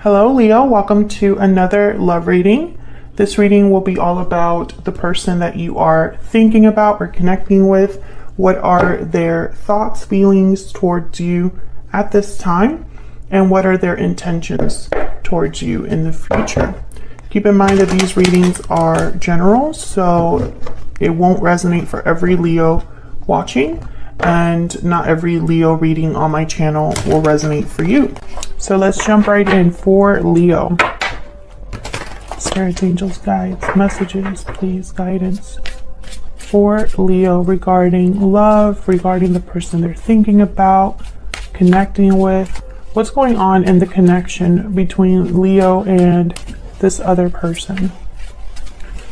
Hello Leo, welcome to another love reading. This reading will be all about the person that you are thinking about or connecting with. What are their thoughts, feelings towards you at this time? And what are their intentions towards you in the future? Keep in mind that these readings are general, so it won't resonate for every Leo watching, and not every Leo reading on my channel will resonate for you. So let's jump right in for Leo. Spirits, angels, guides, messages, please, guidance for Leo regarding love, regarding the person they're thinking about, connecting with. What's going on in the connection between Leo and this other person?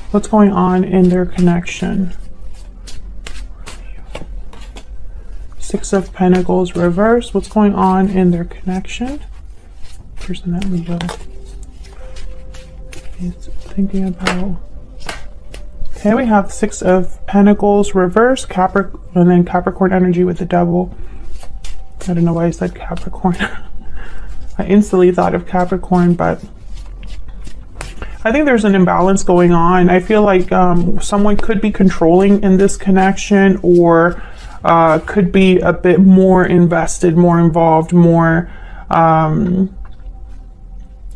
What's going on in their connection? Six of Pentacles reverse. What's going on in their connection? Person that Leo is thinking about. Okay, we have Six of Pentacles reverse, Capricorn, and then Capricorn energy with the Devil. I don't know why I said Capricorn. I instantly thought of Capricorn, but I think there's an imbalance going on. I feel like someone could be controlling in this connection, or could be a bit more invested, more involved, more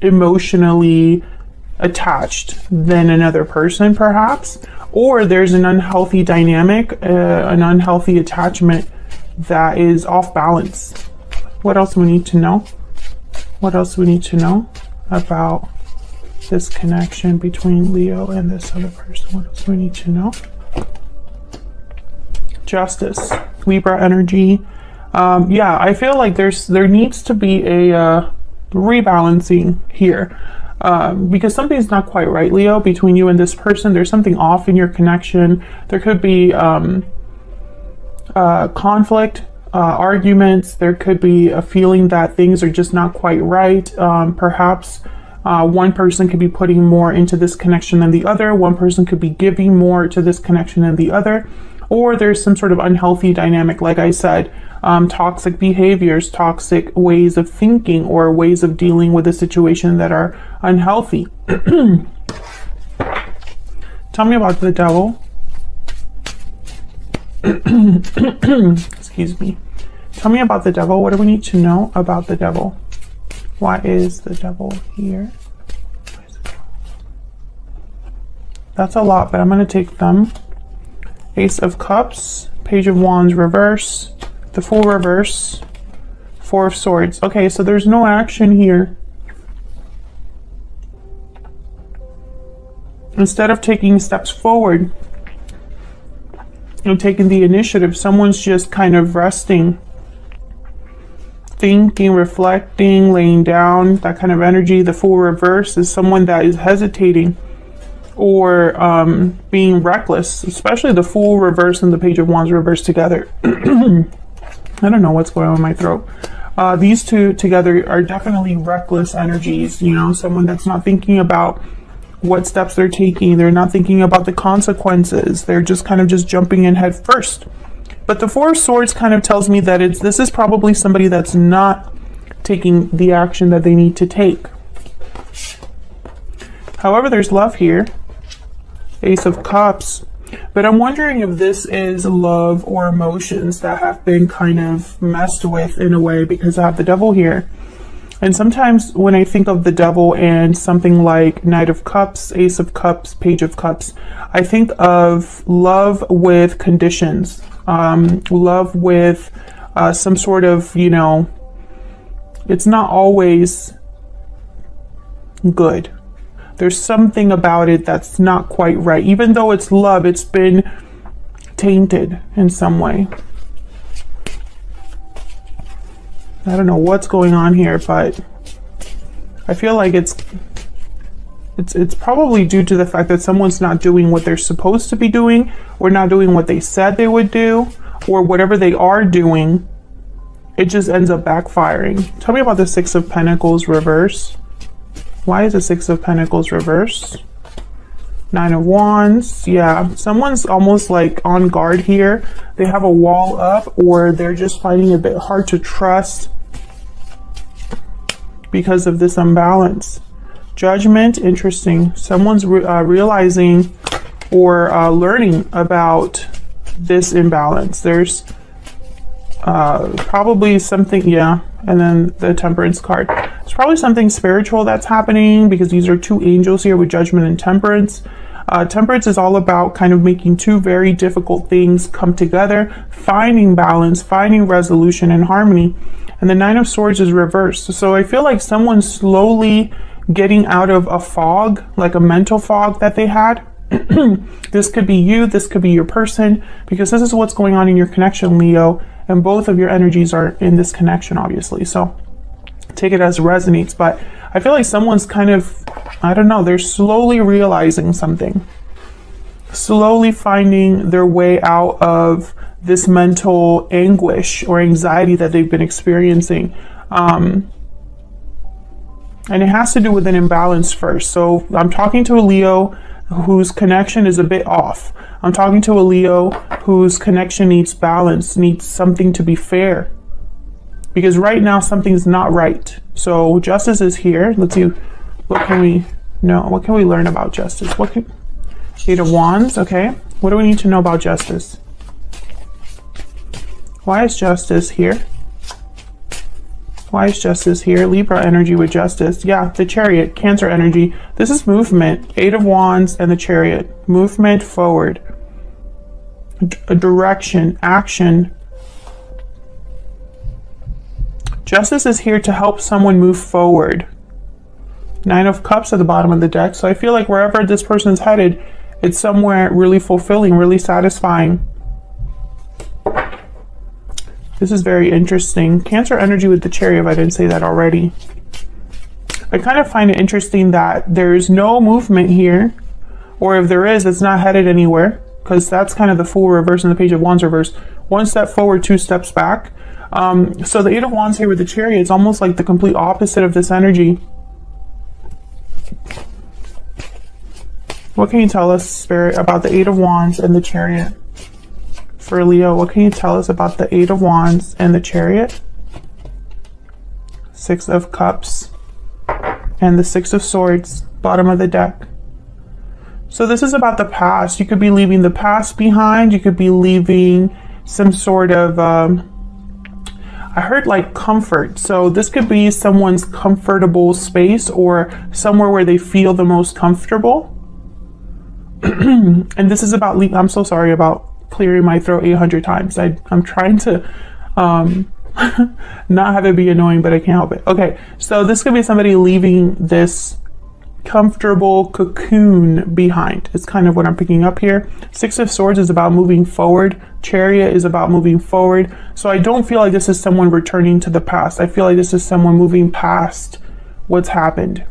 emotionally attached than another person, perhaps. Or there's an unhealthy dynamic, an unhealthy attachment that is off balance. What else do we need to know? What else do we need to know about this connection between Leo and this other person? What else do we need to know? Justice, Libra energy. Yeah, I feel like there needs to be a rebalancing here, because something's not quite right, Leo, between you and this person. There's something off in your connection. There could be conflict, arguments. There could be a feeling that things are just not quite right. Perhaps one person could be putting more into this connection than the other. One person could be giving more to this connection than the other. Or there's some sort of unhealthy dynamic, like I said, toxic behaviors, toxic ways of thinking, or ways of dealing with a situation that are unhealthy. Tell me about the Devil. Excuse me. Tell me about the Devil. What do we need to know about the Devil? Why is the Devil here? That's a lot, but I'm going to take them. Ace of Cups, Page of Wands reverse, the Fool reverse, Four of Swords. Okay, so there's no action here. Instead of taking steps forward and taking the initiative, someone's just kind of resting, thinking, reflecting, laying down, that kind of energy. The Fool reverse is someone that is hesitating or being reckless, especially the Fool reverse and the Page of Wands reverse together. I don't know what's going on in my throat. These two together are definitely reckless energies, you know, someone that's not thinking about what steps they're taking. They're not thinking about the consequences. They're just kind of just jumping in head first. But the Four of Swords kind of tells me that this is probably somebody that's not taking the action that they need to take. However, there's love here. Ace of Cups. But I'm wondering if this is love or emotions that have been kind of messed with in a way, because I have the Devil here. And sometimes when I think of the Devil and something like Knight of Cups, Ace of Cups, Page of Cups, I think of love with conditions, love with some sort of, you know, it's not always good. There's something about it that's not quite right. Even though it's love, it's been tainted in some way. I don't know what's going on here, but I feel like it's probably due to the fact that someone's not doing what they're supposed to be doing, or not doing what they said they would do, or whatever they are doing, it just ends up backfiring. Tell me about the Six of Pentacles reverse. Why is the Six of Pentacles reverse? Nine of Wands. Yeah, someone's almost like on guard here. They have a wall up, or they're just finding it a bit hard to trust because of this imbalance. Judgment, interesting. Someone's realizing or learning about this imbalance. There's probably something, yeah, and then the Temperance card. It's probably something spiritual that's happening, because these are two angels here with Judgment and Temperance. Temperance is all about kind of making two very difficult things come together, finding balance, finding resolution and harmony. And the Nine of Swords is reversed. So I feel like someone's slowly getting out of a fog, like a mental fog that they had. This could be you, this could be your person, because this is what's going on in your connection, Leo, and both of your energies are in this connection, obviously. So take it as resonates, but I feel like someone's kind of, I don't know, they're slowly realizing something, slowly finding their way out of this mental anguish or anxiety that they've been experiencing. And it has to do with an imbalance first. So I'm talking to a Leo whose connection is a bit off. I'm talking to a Leo whose connection needs balance, needs something to be fair. Because right now something's not right. So justice is here. Let's see, what can we know? What can we learn about justice? What can, Eight of Wands, okay. What do we need to know about justice? Why is justice here? Why is justice here? Libra energy with justice. Yeah, the Chariot, Cancer energy. This is movement. Eight of Wands and the Chariot. Movement forward. A direction, action. Justice is here to help someone move forward. Nine of Cups at the bottom of the deck. So I feel like wherever this person's headed, it's somewhere really fulfilling, really satisfying. This is very interesting. Cancer energy with the Chariot, if I didn't say that already. I kind of find it interesting that there's no movement here, or if there is, it's not headed anywhere, because that's kind of the Fool reverse and the Page of Wands reverse. One step forward, two steps back. So the Eight of Wands here with the Chariot is almost like the complete opposite of this energy. What can you tell us, Spirit, about the Eight of Wands and the Chariot? For Leo, what can you tell us about the Eight of Wands and the Chariot? Six of Cups and the Six of Swords, bottom of the deck. So this is about the past. You could be leaving the past behind. You could be leaving some sort of, I heard like comfort. So this could be someone's comfortable space or somewhere where they feel the most comfortable. And this is about, I'm so sorry about clearing my throat 800 times. I'm trying to not have it be annoying, but I can't help it. Okay, so this could be somebody leaving this comfortable cocoon behind. It's kind of what I'm picking up here. Six of Swords is about moving forward. Chariot is about moving forward. So I don't feel like this is someone returning to the past. I feel like this is someone moving past what's happened.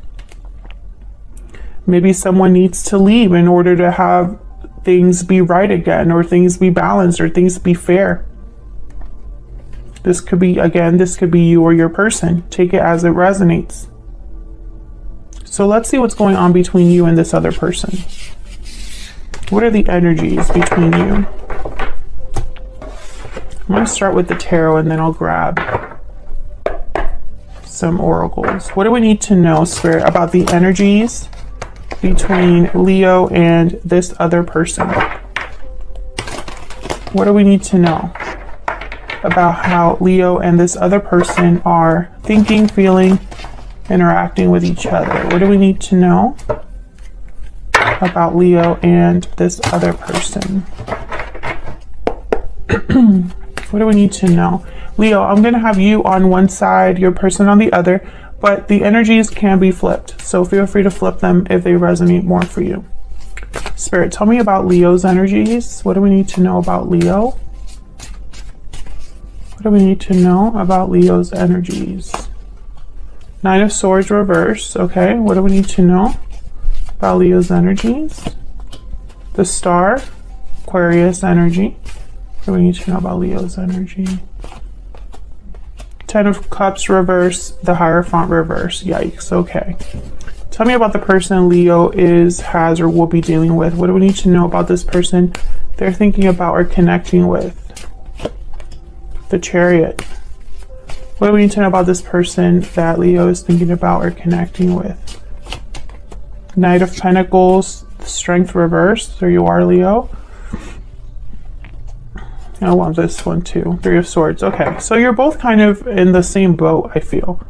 Maybe someone needs to leave in order to have things be right again, or things be balanced, or things be fair. This could be, again, this could be you or your person. Take it as it resonates. So let's see what's going on between you and this other person. What are the energies between you? I'm going to start with the tarot and then I'll grab some oracles. What do we need to know, Spirit, about the energies between Leo and this other person? What do we need to know about how Leo and this other person are thinking, feeling, interacting with each other? What do we need to know about Leo and this other person? What do we need to know? Leo, I'm going to have you on one side, your person on the other, but the energies can be flipped. So feel free to flip them if they resonate more for you. Spirit, tell me about Leo's energies. What do we need to know about Leo? What do we need to know about Leo's energies? Nine of Swords reverse. Okay, what do we need to know about Leo's energies? The Star, Aquarius energy. What do we need to know about Leo's energy? Ten of Cups reverse, the Hierophant reverse. Yikes, okay. Tell me about the person Leo has, or will be dealing with. What do we need to know about this person they're thinking about or connecting with? The Chariot. What do we need to know about this person that Leo is thinking about or connecting with? Knight of Pentacles, Strength reversed. There you are, Leo. I love this one too. Three of Swords. Okay, so you're both kind of in the same boat, I feel.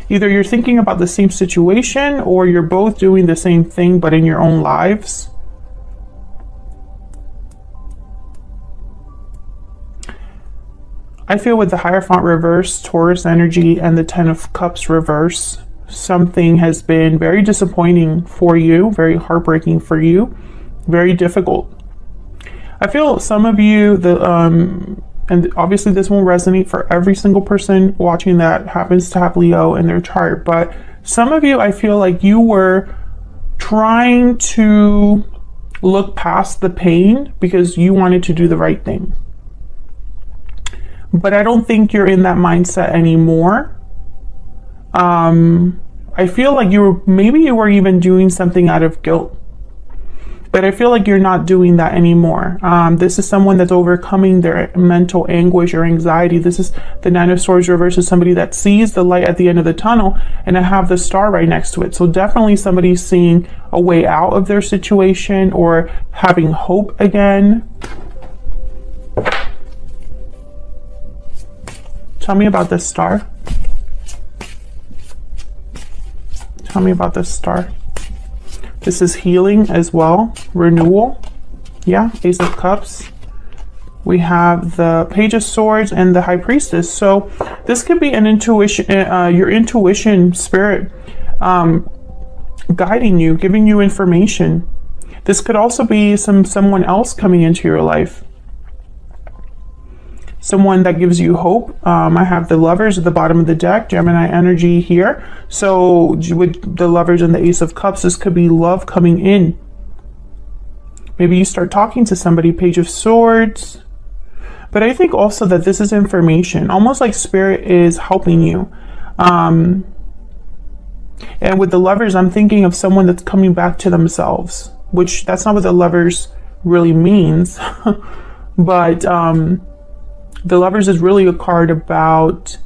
Either you're thinking about the same situation or you're both doing the same thing but in your own lives. I feel with the Hierophant reverse, Taurus energy, and the Ten of Cups reverse, something has been very disappointing for you, very heartbreaking for you, very difficult. I feel some of you, and obviously this won't resonate for every single person watching that happens to have Leo in their chart, but some of you, I feel like you were trying to look past the pain because you wanted to do the right thing. But I don't think you're in that mindset anymore. I feel like maybe you were even doing something out of guilt. But I feel like you're not doing that anymore. This is someone that's overcoming their mental anguish or anxiety. This is the Nine of Swords reverse, is somebody that sees the light at the end of the tunnel, and I have the star right next to it. So definitely somebody seeing a way out of their situation or having hope again. Tell me about this star. Tell me about this star. This is healing as well, renewal. Yeah, Ace of Cups. We have the Page of Swords and the High Priestess. So this could be an intuition, your intuition spirit guiding you, giving you information. This could also be someone else coming into your life. Someone that gives you hope. I have the Lovers at the bottom of the deck, Gemini energy here. So with the Lovers and the Ace of Cups, this could be love coming in. Maybe you start talking to somebody, Page of Swords. But I think also that this is information, almost like Spirit is helping you. And with the Lovers, I'm thinking of someone that's coming back to themselves, which that's not what the Lovers really means. But the Lovers is really a card about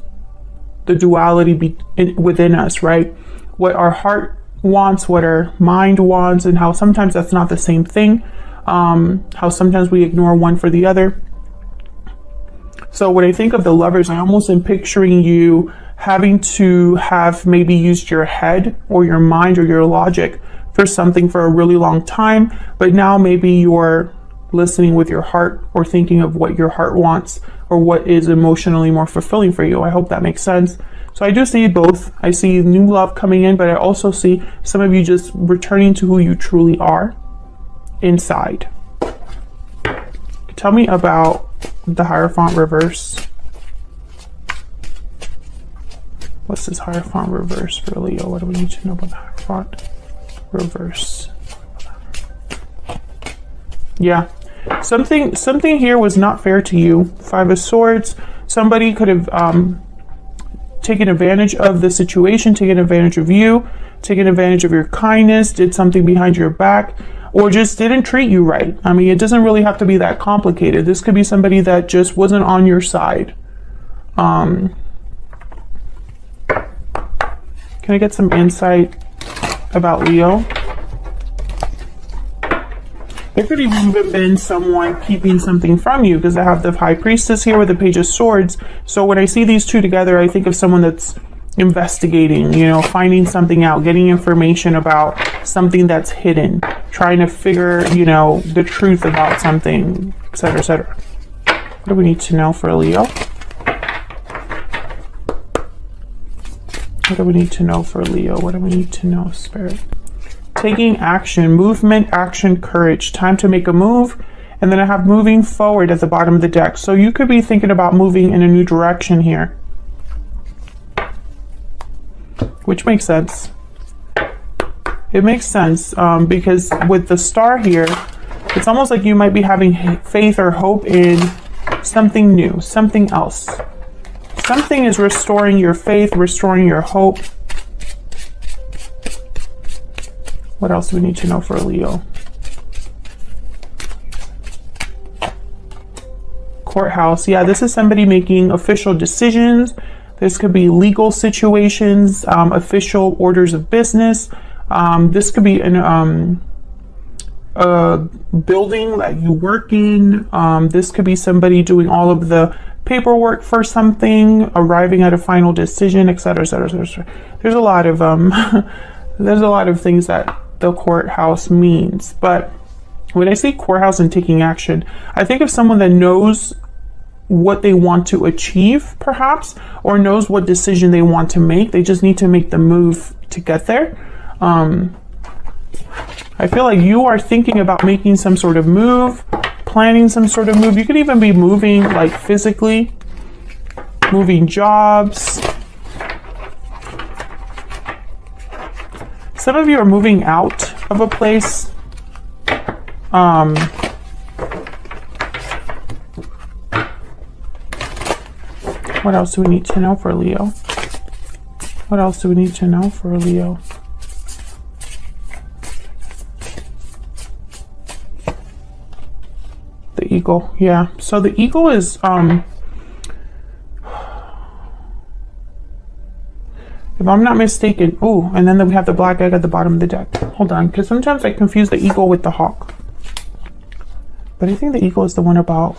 the duality within us, right? What our heart wants, what our mind wants, and how sometimes that's not the same thing. How sometimes we ignore one for the other. So when I think of the Lovers, I almost am picturing you having to have maybe used your head or your mind or your logic for something for a really long time, but now maybe you're listening with your heart or thinking of what your heart wants or what is emotionally more fulfilling for you. I hope that makes sense. So I do see both. I see new love coming in, but I also see some of you just returning to who you truly are inside. Tell me about the Hierophant reverse. What's this Hierophant reverse for Leo? What do we need to know about the Hierophant reverse? Yeah. Something here was not fair to you. Five of Swords. Somebody could have taken advantage of the situation, taken advantage of you, taken advantage of your kindness, did something behind your back, or just didn't treat you right. I mean, it doesn't really have to be that complicated. This could be somebody that just wasn't on your side. Can I get some insight about Leo? There could have even been someone keeping something from you, because I have the High Priestess here with the Page of Swords. So when I see these two together, I think of someone that's investigating, you know, finding something out, getting information about something that's hidden, trying to figure, you know, the truth about something, etc., etc. What do we need to know for Leo? What do we need to know for Leo? What do we need to know, Spirit? Taking action, movement, action, courage. Time to make a move. And then I have moving forward at the bottom of the deck. So you could be thinking about moving in a new direction here. Which makes sense. It makes sense because with the star here, it's almost like you might be having faith or hope in something new, something else. Something is restoring your faith, restoring your hope. What else do we need to know for Leo? courthouse. Yeah, this is somebody making official decisions. This could be legal situations, official orders of business. This could be in a building that you work in. This could be somebody doing all of the paperwork for something, arriving at a final decision, etc., etc., etc. There's a lot of there's a lot of things that the courthouse means. But when I say courthouse and taking action, I think of someone that knows what they want to achieve, perhaps, or knows what decision they want to make. They just need to make the move to get there. I feel like you are thinking about making some sort of move, planning some sort of move. You could even be moving, like physically, moving jobs. Some of you are moving out of a place. What else do we need to know for Leo? What else do we need to know for Leo? The eagle, yeah. So the eagle is, if I'm not mistaken, oh, and then we have the black egg at the bottom of the deck. Hold on, because sometimes I confuse the eagle with the hawk. But I think the eagle is the one about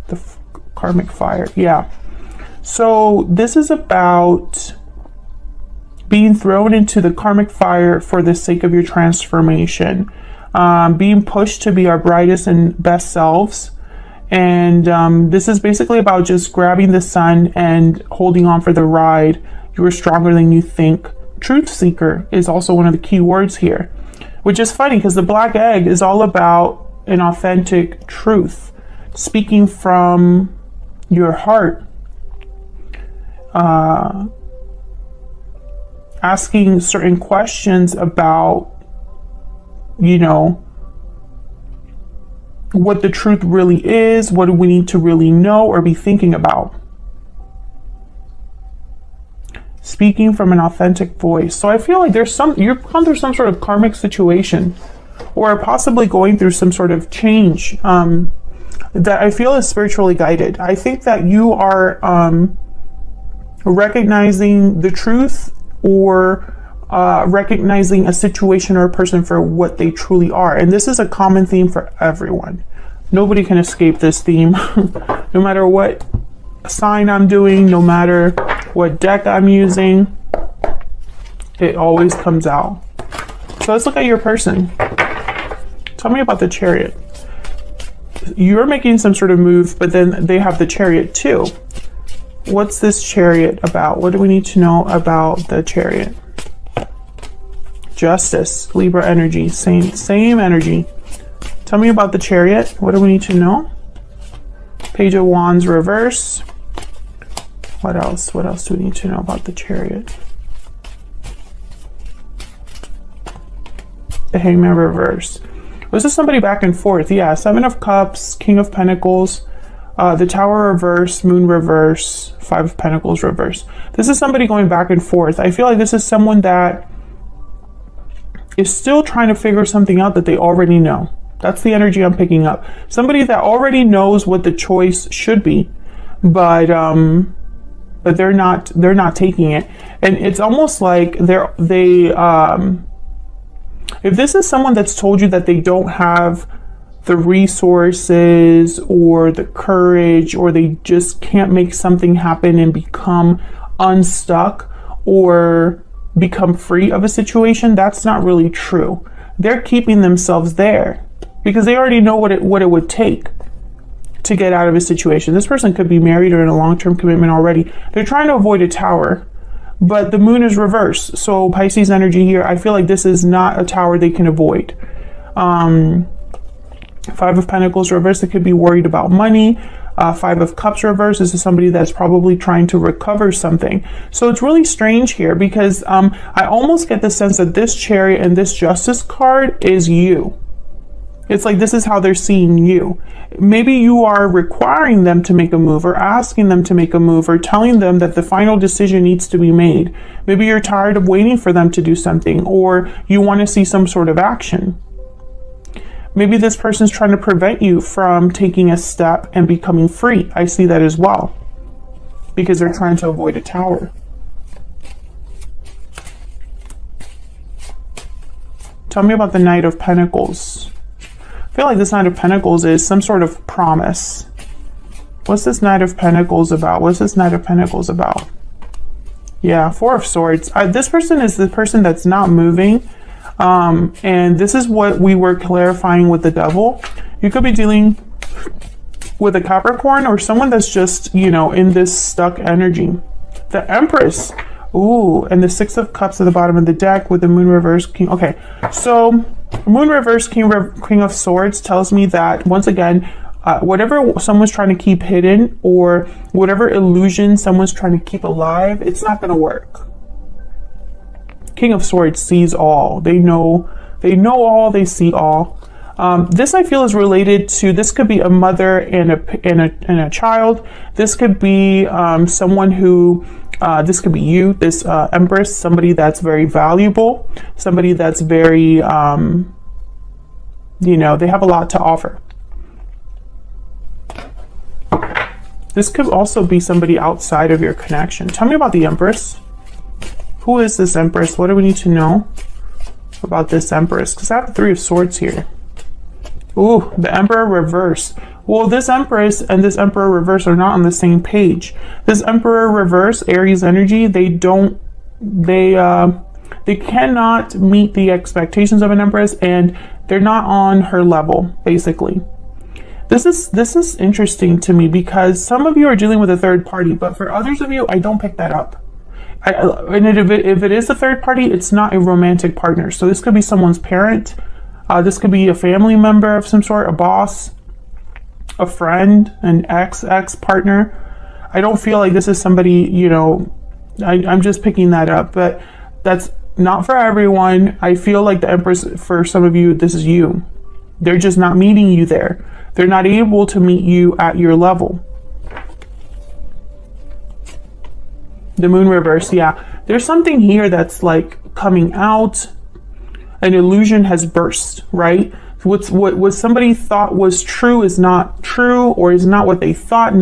the karmic fire. Yeah. So this is about being thrown into the karmic fire for the sake of your transformation. Being pushed to be our brightest and best selves. And this is basically about just grabbing the sun and holding on for the ride. You are stronger than you think. Truth seeker is also one of the key words here, which is funny because the black egg is all about an authentic truth, speaking from your heart, asking certain questions about, you know, what the truth really is. What do we need to really know or be thinking about? Speaking from an authentic voice. So I feel like there's you've gone through some sort of karmic situation, or possibly going through some sort of change that I feel is spiritually guided. I think that you are recognizing the truth, or recognizing a situation or a person for what they truly are. And this is a common theme for everyone. Nobody can escape this theme. No matter what sign I'm doing, no matter what deck I'm using, it always comes out. So let's look at your person. Tell me about the Chariot. You're making some sort of move, but then they have the Chariot too. What's this Chariot about? What do we need to know about the Chariot? Justice, Libra energy, same energy. Tell me about the Chariot. What do we need to know? Page of Wands reverse. What else? What else do we need to know about the Chariot? The Hangman reverse. This is somebody back and forth. Yeah, Seven of Cups, King of Pentacles, the Tower reverse, Moon reverse, Five of Pentacles reverse. This is somebody going back and forth. I feel like this is someone that is still trying to figure something out that they already know. That's the energy I'm picking up. Somebody that already knows what the choice should be, but they're not taking it. And it's almost like if this is someone that's told you that they don't have the resources or the courage, or they just can't make something happen and become unstuck or become free of a situation, that's not really true. They're keeping themselves there because they already know what it would take to get out of a situation. This person could be married or in a long-term commitment already. They're trying to avoid a tower, but the moon is reversed. So Pisces energy here, I feel like this is not a tower they can avoid. Five of Pentacles reverse, they could be worried about money. Five of Cups reverse, this is somebody that's probably trying to recover something. So it's really strange here because I almost get the sense that this Chariot and this Justice card is you. It's like this is how they're seeing you. Maybe you are requiring them to make a move, or asking them to make a move, or telling them that the final decision needs to be made. Maybe you're tired of waiting for them to do something, or you want to see some sort of action. Maybe this person's trying to prevent you from taking a step and becoming free. I see that as well, because they're trying to avoid a Tower. Tell me about the Knight of Pentacles. I feel like this Knight of Pentacles is some sort of promise. What's this Knight of Pentacles about? What's this Knight of Pentacles about? Yeah, Four of Swords. This person is the person that's not moving. And this is what we were clarifying with the Devil. You could be dealing with a Capricorn or someone that's just, you know, in this stuck energy. The Empress. Ooh, and the Six of Cups at the bottom of the deck with the Moon reverse, King. Okay, so Moon reverse, King of Swords tells me that, once again, whatever someone's trying to keep hidden or whatever illusion someone's trying to keep alive, it's not going to work. King of Swords sees all. They know all, they see all. This I feel is related to, this could be a mother and a child. This could be someone who, this could be you, this Empress, somebody that's very valuable, somebody that's very, you know, they have a lot to offer. This could also be somebody outside of your connection. Tell me about the Empress. Who is this Empress? What do we need to know about this Empress? Because I have the Three of Swords here. Ooh, the Emperor reverse. Well, this Empress and this Emperor reverse are not on the same page. This Emperor reverse, Aries energy, they cannot meet the expectations of an Empress, and they're not on her level, basically. This is interesting to me because some of you are dealing with a third party, but for others of you, I don't pick that up. And if it is a third party, it's not a romantic partner. So this could be someone's parent. This could be a family member of some sort, a boss, a friend, an ex-partner. I don't feel like this is somebody, you know, I'm just picking that up, but that's not for everyone. I feel like the Empress, for some of you, this is you. They're just not meeting you there. They're not able to meet you at your level. The Moon reverse, yeah. There's something here that's like coming out. An illusion has burst, right? What somebody thought was true is not true, or is not what they thought.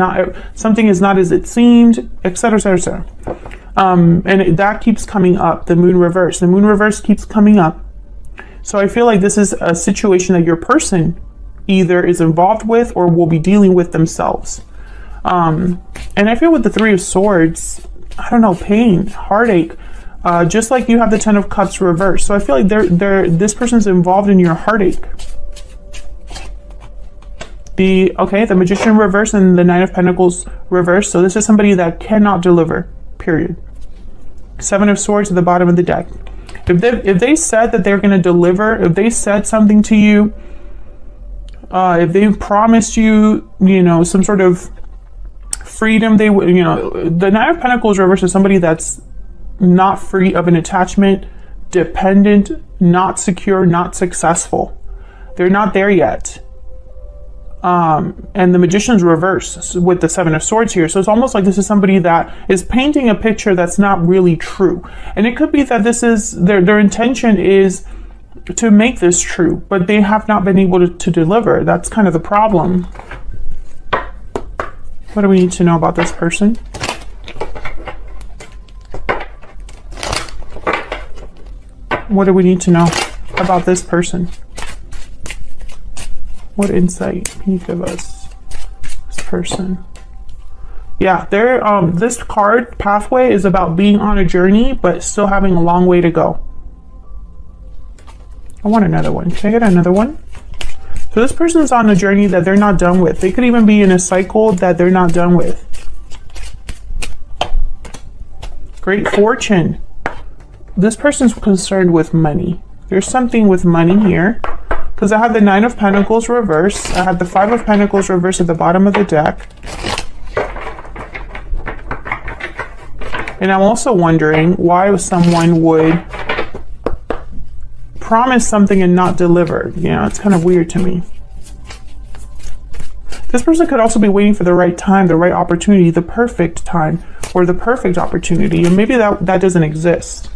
Something is not as it seemed, etc., etc., etc. And that keeps coming up. The Moon reverse. The Moon reverse keeps coming up. So I feel like this is a situation that your person either is involved with or will be dealing with themselves. And I feel with the Three of Swords, I don't know, pain, heartache, just like you have the Ten of Cups reversed. So I feel like this person's involved in your heartache. The Magician reverse and the Nine of Pentacles reverse. So this is somebody that cannot deliver, period. Seven of Swords at the bottom of the deck. If they said that they're going to deliver, if they said something to you, if they promised you, you know, some sort of freedom, they would, you know, the Nine of Pentacles reverse is somebody that's not free of an attachment, dependent, not secure, not successful. They're not there yet. And the Magician's reverse with the Seven of Swords here. So it's almost like this is somebody that is painting a picture that's not really true. And it could be that this is their intention is to make this true, but they have not been able to deliver. That's kind of the problem. What do we need to know about this person? What do we need to know about this person? What insight can you give us? This person. Yeah, this card, Pathway, is about being on a journey, but still having a long way to go. I want another one. Can I get another one? So this person's on a journey that they're not done with. They could even be in a cycle that they're not done with. Great Fortune. This person's concerned with money. There's something with money here. Because I have the Nine of Pentacles reverse. I have the Five of Pentacles reverse at the bottom of the deck. And I'm also wondering why someone would promise something and not deliver. You know, it's kind of weird to me. This person could also be waiting for the right time, the right opportunity, the perfect time, or the perfect opportunity. And maybe that doesn't exist.